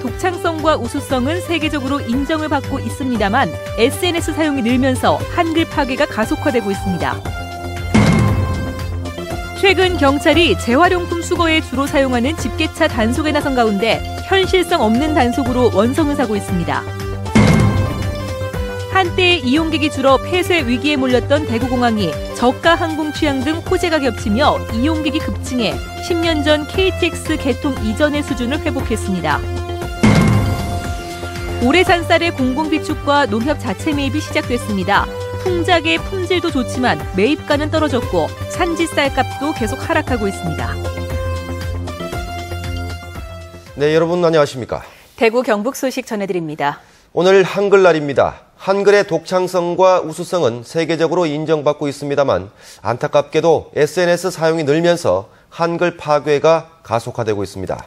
독창성과 우수성은 세계적으로 인정을 받고 있습니다만 SNS 사용이 늘면서 한글 파괴가 가속화되고 있습니다. 최근 경찰이 재활용품 수거에 주로 사용하는 집게차 단속에 나선 가운데 현실성 없는 단속으로 원성을 사고 있습니다. 한때 이용객이 줄어 폐쇄 위기에 몰렸던 대구공항이 저가 항공 취향 등 호재가 겹치며 이용객이 급증해 10년 전 KTX 개통 이전의 수준을 회복했습니다. 올해 산쌀의 공공비축과 농협 자체 매입이 시작됐습니다. 풍작의 품질도 좋지만 매입가는 떨어졌고 산지 쌀값도 계속 하락하고 있습니다. 네, 여러분 안녕하십니까? 대구 경북 소식 전해드립니다. 오늘 한글날입니다. 한글의 독창성과 우수성은 세계적으로 인정받고 있습니다만 안타깝게도 SNS 사용이 늘면서 한글 파괴가 가속화되고 있습니다.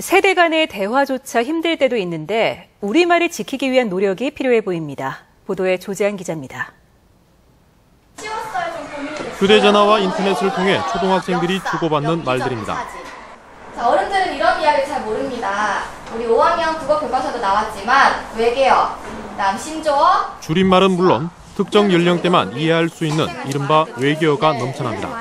세대 간의 대화조차 힘들 때도 있는데 우리말을 지키기 위한 노력이 필요해 보입니다. 보도에 조재한 기자입니다. 휴대전화와 인터넷을 통해 초등학생들이 주고받는 말들입니다. 자, 어른들은 이런 이야기 잘 모릅니다. 우리 5학년 국어 교과서도 나왔지만 외계어, 그다음 신조어, 줄임말은 물론 특정 연령대만 이해할 수 있는 이른바 외계어가 넘쳐납니다.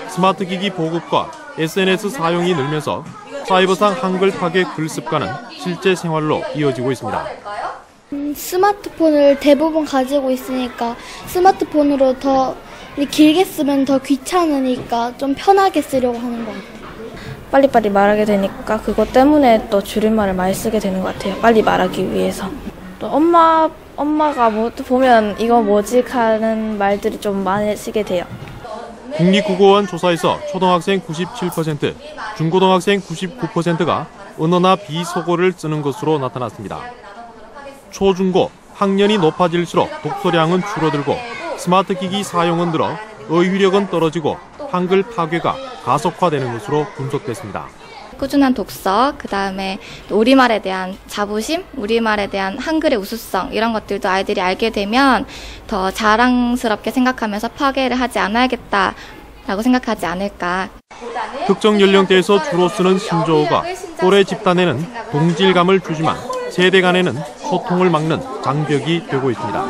스마트 기기 보급과 SNS 사용이 늘면서 사이버상 한글 파괴 글 습관은 실제 생활로 이어지고 있습니다. 스마트폰을 대부분 가지고 있으니까 스마트폰으로 더 길게 쓰면 더 귀찮으니까 좀 편하게 쓰려고 하는 것 같아요. 빨리빨리 말하게 되니까 그것 때문에 또 줄임말을 많이 쓰게 되는 것 같아요. 빨리 말하기 위해서. 또 엄마가 뭐 또 보면 이거 뭐지 하는 말들이 좀 많이 쓰게 돼요. 국립국어원 조사에서 초등학생 97%, 중고등학생 99%가 언어나 비속어를 쓰는 것으로 나타났습니다. 초중고 학년이 높아질수록 독서량은 줄어들고 스마트 기기 사용은 늘어 어휘력은 떨어지고 한글 파괴가 가속화되는 것으로 분석됐습니다. 꾸준한 독서, 그다음에 우리말에 대한 자부심, 우리말에 대한 한글의 우수성 이런 것들도 아이들이 알게 되면 더 자랑스럽게 생각하면서 파괴를 하지 않아야겠다라고 생각하지 않을까. 특정 연령대에서 주로 쓰는 신조어가 또래 집단에는 동질감을 주지만 세대 간에는 소통을 막는 장벽이 되고 있습니다.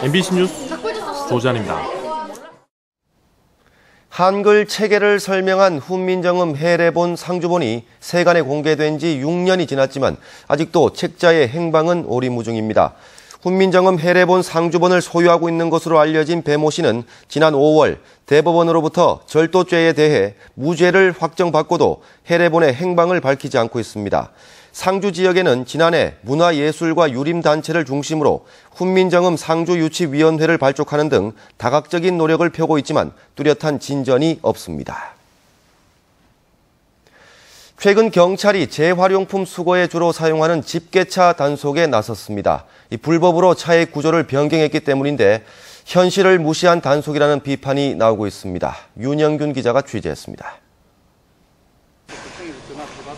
MBC 뉴스 조재한입니다. 한글 체계를 설명한 훈민정음 해례본 상주본이 세간에 공개된 지 6년이 지났지만 아직도 책자의 행방은 오리무중입니다. 훈민정음 해례본 상주본을 소유하고 있는 것으로 알려진 배모 씨는 지난 5월 대법원으로부터 절도죄에 대해 무죄를 확정받고도 해례본의 행방을 밝히지 않고 있습니다. 상주 지역에는 지난해 문화예술과 유림단체를 중심으로 훈민정음 상주유치위원회를 발족하는 등 다각적인 노력을 펴고 있지만 뚜렷한 진전이 없습니다. 최근 경찰이 재활용품 수거에 주로 사용하는 집게차 단속에 나섰습니다. 이 불법으로 차의 구조를 변경했기 때문인데 현실을 무시한 단속이라는 비판이 나오고 있습니다. 윤영균 기자가 취재했습니다.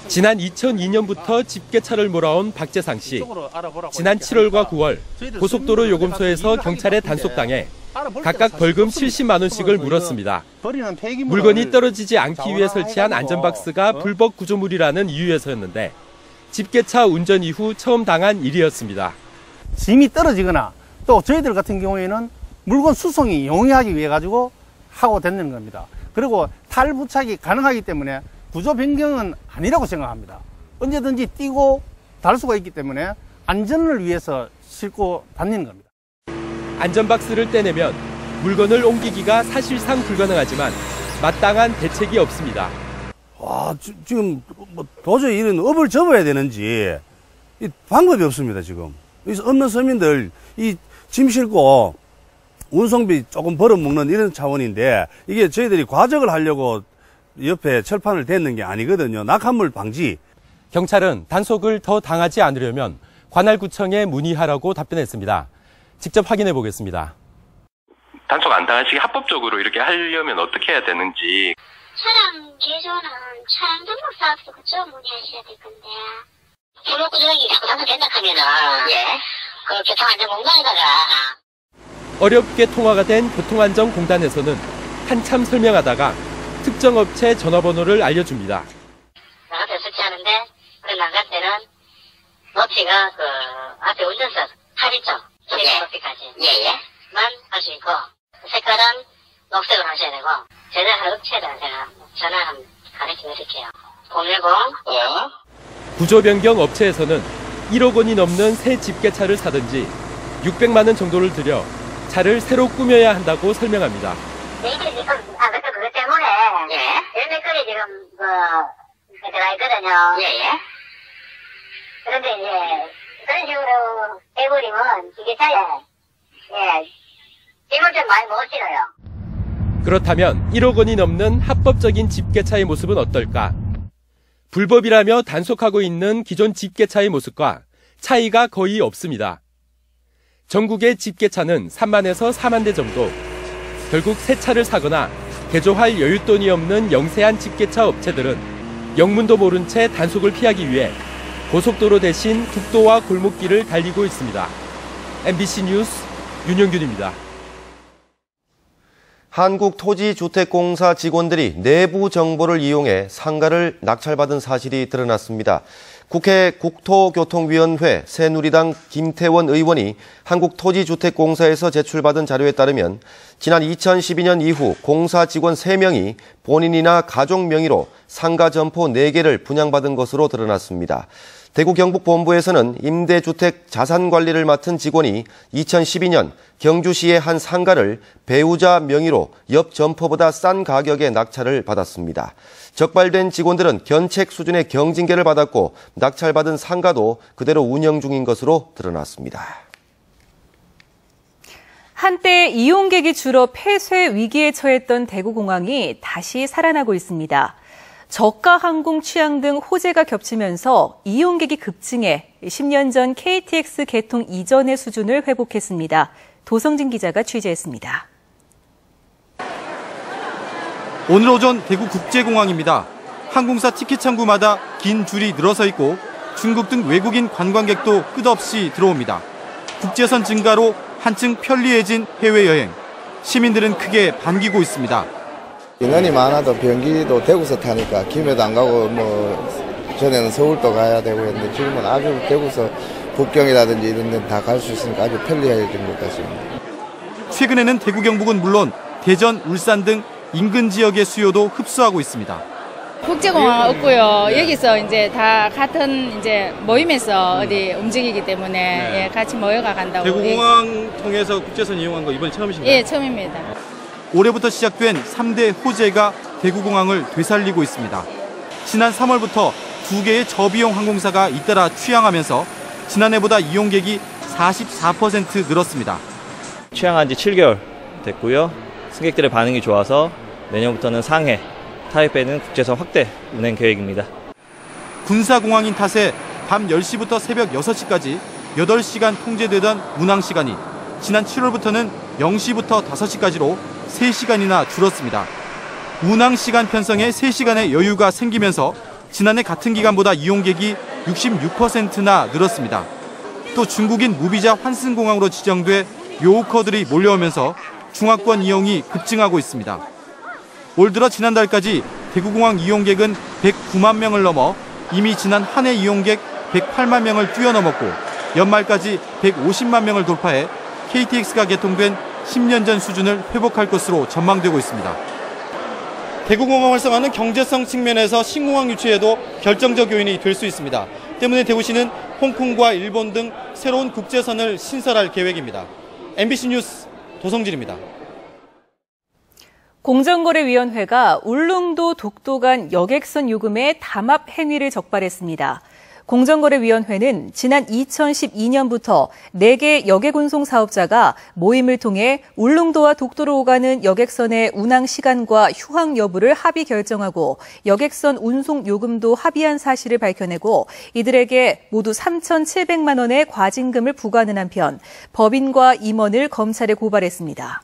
지난 2002년부터 집게차를 몰아온 박재상 씨. 지난 7월과 9월 고속도로 요금소에서 경찰에 단속당해 각각 벌금 70만 원씩을 물었습니다. 물건이 떨어지지 않기 위해 설치한 안전박스가 불법 구조물이라는 이유에서였는데 집게차 운전 이후 처음 당한 일이었습니다. 짐이 떨어지거나 또 저희들 같은 경우에는 물건 수송이 용이하기 위해 가지고 하고 다니는 겁니다. 그리고 탈부착이 가능하기 때문에 구조 변경은 아니라고 생각합니다. 언제든지 뛰고 달 수가 있기 때문에 안전을 위해서 싣고 다니는 겁니다. 안전박스를 떼내면 물건을 옮기기가 사실상 불가능하지만 마땅한 대책이 없습니다. 지금 도저히 이런 업을 접어야 되는지 방법이 없습니다. 지금 없는 서민들 이 짐 싣고 운송비 조금 벌어먹는 이런 차원인데 이게 저희들이 과적을 하려고 옆에 철판을 댔는 게 아니거든요. 낙하물 방지. 경찰은 단속을 더 당하지 않으려면 관할구청에 문의하라고 답변했습니다. 직접 확인해 보겠습니다. 단속 안 당하시게 합법적으로 이렇게 하려면 어떻게 해야 되는지. 차량 개조는 차량 등록 사업소 그쪽 문의하셔야 될 건데. 등록구조장이 자꾸 단속된다 하면은 그 교통안전공단에다가. 어렵게 통화가 된 교통안전공단에서는 한참 설명하다가 특정 업체 전화번호를 알려줍니다. 나한테 설치하는데 그 나갈 때는 높이가 그 앞에 운전석 탈 있죠? 최대 높이까지. 만 할 수 있고 색깔은 녹색으로 하셔야 되고 제작할 업체를 제가 전화 한번 가르쳐 드릴게요. 010 구조 변경 업체에서는 1억 원이 넘는 새 집게차를 사든지 600만 원 정도를 들여 차를 새로 꾸며야 한다고 설명합니다. 그것 때문에 열매거리 지금 들어가 있거든요. 그런데 이제 그런 식으로 해버리면 기계차에 힘을 좀 많이 못 실어요. 그렇다면 1억 원이 넘는 합법적인 집게차의 모습은 어떨까? 불법이라며 단속하고 있는 기존 집게차의 모습과 차이가 거의 없습니다. 전국의 집게차는 3만에서 4만 대 정도. 결국 새 차를 사거나 개조할 여윳돈이 없는 영세한 집게차 업체들은 영문도 모른 채 단속을 피하기 위해 고속도로 대신 국도와 골목길을 달리고 있습니다. MBC 뉴스 윤영균입니다. 한국토지주택공사 직원들이 내부 정보를 이용해 상가를 낙찰받은 사실이 드러났습니다. 국회 국토교통위원회 새누리당 김태원 의원이 한국토지주택공사에서 제출받은 자료에 따르면 지난 2012년 이후 공사 직원 3명이 본인이나 가족 명의로 상가 점포 4개를 분양받은 것으로 드러났습니다. 대구 경북본부에서는 임대주택 자산관리를 맡은 직원이 2012년 경주시의 한 상가를 배우자 명의로 옆 점포보다 싼 가격에 낙찰을 받았습니다. 적발된 직원들은 견책 수준의 경징계를 받았고 낙찰받은 상가도 그대로 운영 중인 것으로 드러났습니다. 한때 이용객이 줄어 폐쇄 위기에 처했던 대구공항이 다시 살아나고 있습니다. 저가 항공 취향 등 호재가 겹치면서 이용객이 급증해 10년 전 KTX 개통 이전의 수준을 회복했습니다. 도성진 기자가 취재했습니다. 오늘 오전 대구국제공항입니다. 항공사 티켓 창구마다 긴 줄이 늘어서 있고 중국 등 외국인 관광객도 끝없이 들어옵니다. 국제선 증가로 한층 편리해진 해외여행. 시민들은 크게 반기고 있습니다. 인원이 많아도 비행기도 대구서 타니까 김해도 안 가고 전에는 서울도 가야 되고 했는데 지금은 아주 대구서 북경이라든지 이런 데는 다 갈 수 있으니까 아주 편리해진 것 같습니다. 최근에는 대구 경북은 물론 대전, 울산 등 인근 지역의 수요도 흡수하고 있습니다. 국제공항 없고요. 여기서 이제 다 같은 이제 모임에서 어디 움직이기 때문에 같이 모여가 간다고. 대구공항 통해서 국제선 이용한 거 이번이 처음이신가요? 예, 처음입니다. 올해부터 시작된 3대 호재가 대구공항을 되살리고 있습니다. 지난 3월부터 2개의 저비용 항공사가 잇따라 취항하면서 지난해보다 이용객이 44% 늘었습니다. 취항한 지 7개월 됐고요. 승객들의 반응이 좋아서 내년부터는 상해, 타이베이는 국제선 확대 운행 계획입니다. 군사공항인 탓에 밤 10시부터 새벽 6시까지 8시간 통제되던 운항 시간이 지난 7월부터는 0시부터 5시까지로 3시간이나 줄었습니다. 운항 시간 편성에 3시간의 여유가 생기면서 지난해 같은 기간보다 이용객이 66%나 늘었습니다. 또 중국인 무비자 환승공항으로 지정돼 요우커들이 몰려오면서 중화권 이용이 급증하고 있습니다. 올 들어 지난달까지 대구공항 이용객은 109만 명을 넘어 이미 지난 한 해 이용객 108만 명을 뛰어넘었고 연말까지 150만 명을 돌파해 KTX가 개통된 10년 전 수준을 회복할 것으로 전망되고 있습니다. 대구공항 활성화는 경제성 측면에서 신공항 유치에도 결정적 요인이 될 수 있습니다. 때문에 대구시는 홍콩과 일본 등 새로운 국제선을 신설할 계획입니다. MBC 뉴스 도성진입니다. 공정거래위원회가 울릉도 독도 간 여객선 요금의 담합 행위를 적발했습니다. 공정거래위원회는 지난 2012년부터 4개 여객운송 사업자가 모임을 통해 울릉도와 독도로 오가는 여객선의 운항 시간과 휴항 여부를 합의 결정하고 여객선 운송 요금도 합의한 사실을 밝혀내고 이들에게 모두 3,700만 원의 과징금을 부과하는 한편 법인과 임원을 검찰에 고발했습니다.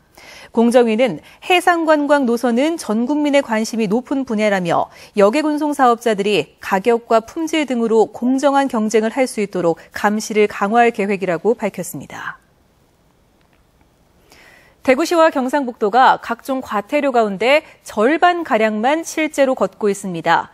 공정위는 해상관광 노선은 전 국민의 관심이 높은 분야라며 여객운송 사업자들이 가격과 품질 등으로 공정한 경쟁을 할 수 있도록 감시를 강화할 계획이라고 밝혔습니다. 대구시와 경상북도가 각종 과태료 가운데 절반가량만 실제로 걷고 있습니다.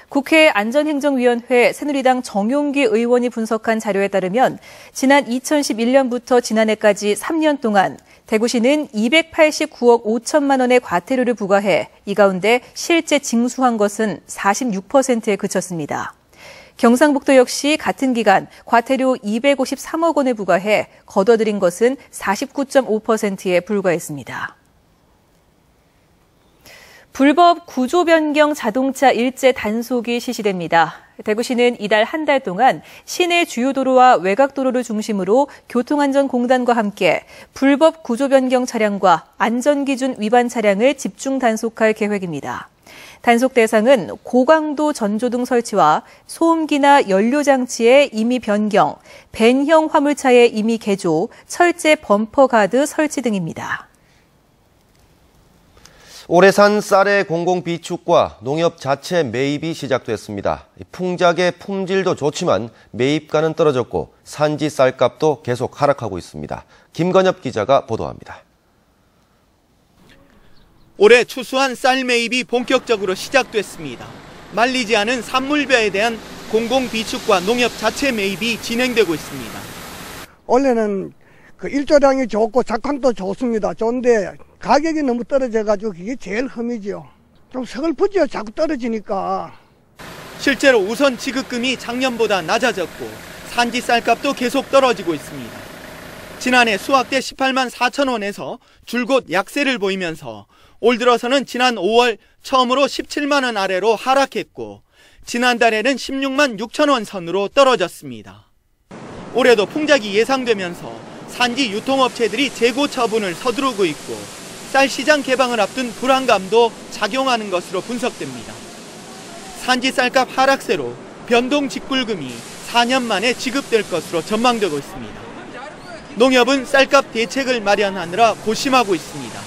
국회 안전행정위원회 새누리당 정용기 의원이 분석한 자료에 따르면 지난 2011년부터 지난해까지 3년 동안 대구시는 289억 5천만 원의 과태료를 부과해 이 가운데 실제 징수한 것은 46%에 그쳤습니다. 경상북도 역시 같은 기간 과태료 253억 원을 부과해 거둬들인 것은 49.5%에 불과했습니다. 불법 구조 변경 자동차 일제 단속이 실시됩니다. 대구시는 이달 한 달 동안 시내 주요 도로와 외곽 도로를 중심으로 교통안전공단과 함께 불법 구조 변경 차량과 안전기준 위반 차량을 집중 단속할 계획입니다. 단속 대상은 고강도 전조등 설치와 소음기나 연료장치의 임의 변경, 벤형 화물차의 임의 개조, 철제 범퍼 가드 설치 등입니다. 올해 산 쌀의 공공비축과 농협 자체 매입이 시작됐습니다. 풍작의 품질도 좋지만 매입가는 떨어졌고 산지 쌀값도 계속 하락하고 있습니다. 김건엽 기자가 보도합니다. 올해 추수한 쌀 매입이 본격적으로 시작됐습니다. 말리지 않은 산물벼에 대한 공공비축과 농협 자체 매입이 진행되고 있습니다. 원래는 그 일조량이 좋고 작황도 좋습니다. 좋은데 가격이 너무 떨어져가지고 그게 제일 흠이죠. 좀 서글프죠. 자꾸 떨어지니까. 실제로 우선 지급금이 작년보다 낮아졌고 산지 쌀값도 계속 떨어지고 있습니다. 지난해 수확대 18만 4천 원에서 줄곧 약세를 보이면서 올 들어서는 지난 5월 처음으로 17만 원 아래로 하락했고 지난달에는 16만 6천 원 선으로 떨어졌습니다. 올해도 풍작이 예상되면서 산지 유통업체들이 재고 처분을 서두르고 있고 쌀 시장 개방을 앞둔 불안감도 작용하는 것으로 분석됩니다. 산지 쌀값 하락세로 변동 직불금이 4년 만에 지급될 것으로 전망되고 있습니다. 농협은 쌀값 대책을 마련하느라 고심하고 있습니다.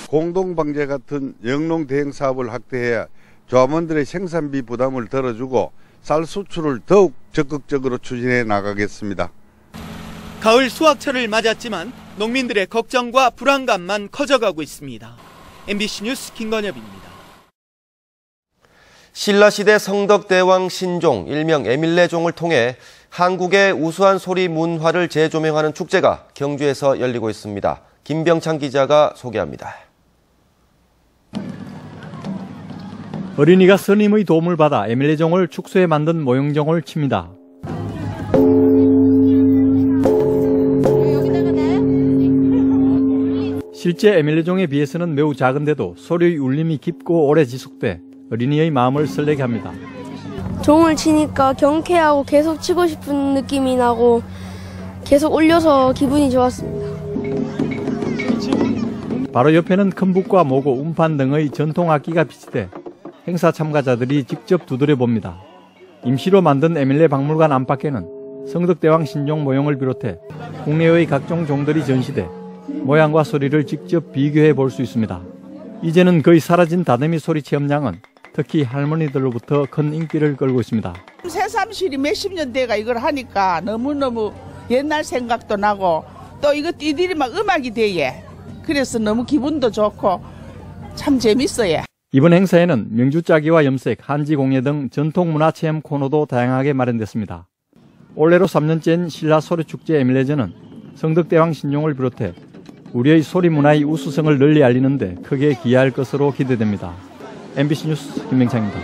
공동방제 같은 영농 대행 사업을 확대해 조합원들의 생산비 부담을 덜어주고 쌀 수출을 더욱 적극적으로 추진해 나가겠습니다. 가을 수확철을 맞았지만 농민들의 걱정과 불안감만 커져가고 있습니다. MBC 뉴스 김건엽입니다. 신라시대 성덕대왕 신종, 일명 에밀레종을 통해 한국의 우수한 소리 문화를 재조명하는 축제가 경주에서 열리고 있습니다. 김병창 기자가 소개합니다. 어린이가 스님의 도움을 받아 에밀레종을 축소해 만든 모형종을 칩니다. 실제 에밀레종에 비해서는 매우 작은데도 소리의 울림이 깊고 오래 지속돼 어린이의 마음을 설레게 합니다. 종을 치니까 경쾌하고 계속 치고 싶은 느낌이 나고 계속 울려서 기분이 좋았습니다. 바로 옆에는 큰 북과 모고, 음판 등의 전통 악기가 비치돼 행사 참가자들이 직접 두드려 봅니다. 임시로 만든 에밀레 박물관 안팎에는 성덕대왕 신종 모형을 비롯해 국내의 각종 종들이 전시돼 모양과 소리를 직접 비교해 볼 수 있습니다. 이제는 거의 사라진 다듬이 소리 체험장은 특히 할머니들로부터 큰 인기를 끌고 있습니다. 새삼실이 몇십 년 대가 이걸 하니까 너무너무 옛날 생각도 나고 또 이거 이들이 막 음악이 돼예. 그래서 너무 기분도 좋고 참 재밌어요. 이번 행사에는 명주짜기와 염색, 한지공예 등 전통문화체험 코너도 다양하게 마련됐습니다. 올해로 3년째인 신라소리축제 에밀레전은 성덕대왕 신종을 비롯해 우리의 소리 문화의 우수성을 널리 알리는 데 크게 기여할 것으로 기대됩니다. MBC 뉴스 김명창입니다.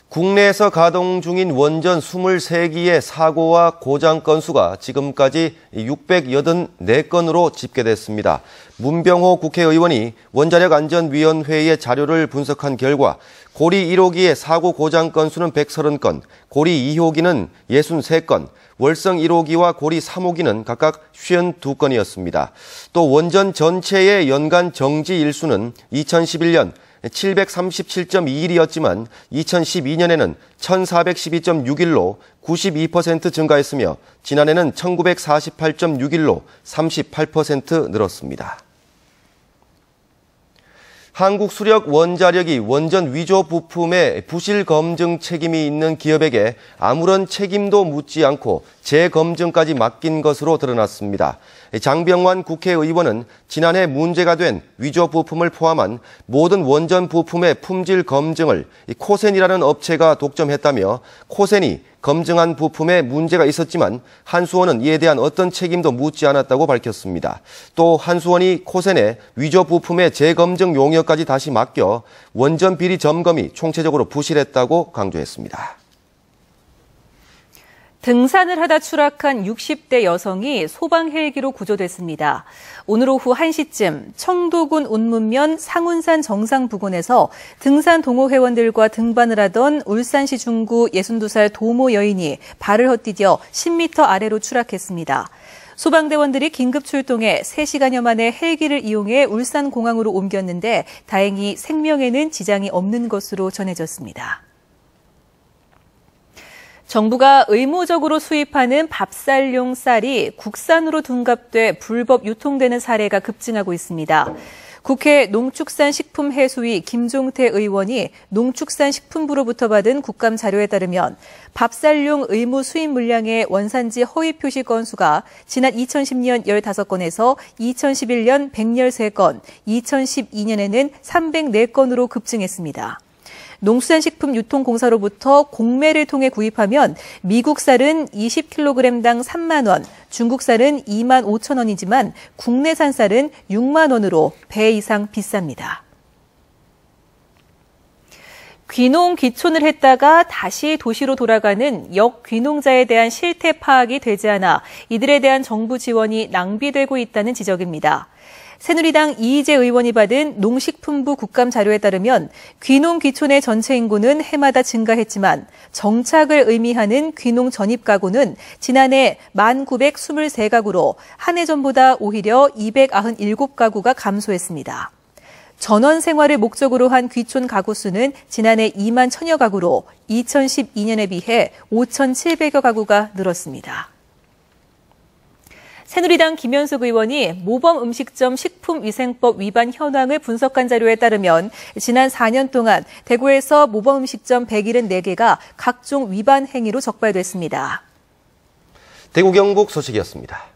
국내에서 가동 중인 원전 23기의 사고와 고장 건수가 지금까지 684건으로 집계됐습니다. 문병호 국회의원이 원자력안전위원회의 자료를 분석한 결과 고리 1호기의 사고 고장 건수는 130건, 고리 2호기는 63건, 월성 1호기와 고리 3호기는 각각 52건이었습니다. 또 원전 전체의 연간 정지 일수는 2011년 737.2일이었지만 2012년에는 1412.6일로 92% 증가했으며 지난해는 1948.6일로 38% 늘었습니다. 한국수력원자력이 원전 위조 부품의 부실 검증 책임이 있는 기업에게 아무런 책임도 묻지 않고 재검증까지 맡긴 것으로 드러났습니다. 장병완 국회의원은 지난해 문제가 된 위조 부품을 포함한 모든 원전 부품의 품질 검증을 코센이라는 업체가 독점했다며 코센이 검증한 부품에 문제가 있었지만 한수원은 이에 대한 어떤 책임도 묻지 않았다고 밝혔습니다. 또 한수원이 코센에 위조 부품의 재검증 용역까지 다시 맡겨 원전 비리 점검이 총체적으로 부실했다고 강조했습니다. 등산을 하다 추락한 60대 여성이 소방 헬기로 구조됐습니다. 오늘 오후 1시쯤 청도군 운문면 상운산 정상 부근에서 등산 동호 회원들과 등반을 하던 울산시 중구 62살 도모 여인이 발을 헛디뎌 10m 아래로 추락했습니다. 소방대원들이 긴급 출동해 3시간여 만에 헬기를 이용해 울산공항으로 옮겼는데 다행히 생명에는 지장이 없는 것으로 전해졌습니다. 정부가 의무적으로 수입하는 밥쌀용 쌀이 국산으로 둔갑돼 불법 유통되는 사례가 급증하고 있습니다. 국회 농축산식품해수위 김종태 의원이 농축산식품부로부터 받은 국감 자료에 따르면 밥쌀용 의무 수입 물량의 원산지 허위 표시 건수가 지난 2010년 15건에서 2011년 113건, 2012년에는 304건으로 급증했습니다. 농수산식품유통공사로부터 공매를 통해 구입하면 미국 쌀은 20kg당 3만 원, 중국 쌀은 2만 5천 원이지만 국내산 쌀은 6만 원으로 배 이상 비쌉니다. 귀농 귀촌을 했다가 다시 도시로 돌아가는 역귀농자에 대한 실태 파악이 되지 않아 이들에 대한 정부 지원이 낭비되고 있다는 지적입니다. 새누리당 이희재 의원이 받은 농식품부 국감 자료에 따르면 귀농 귀촌의 전체 인구는 해마다 증가했지만 정착을 의미하는 귀농 전입 가구는 지난해 1,923가구로 한 해 전보다 오히려 297가구가 감소했습니다. 전원 생활을 목적으로 한 귀촌 가구 수는 지난해 2만 1,000여 가구로 2012년에 비해 5,700여 가구가 늘었습니다. 새누리당 김현숙 의원이 모범음식점 식품위생법 위반 현황을 분석한 자료에 따르면 지난 4년 동안 대구에서 모범음식점 174개가 각종 위반 행위로 적발됐습니다. 대구 경북 소식이었습니다.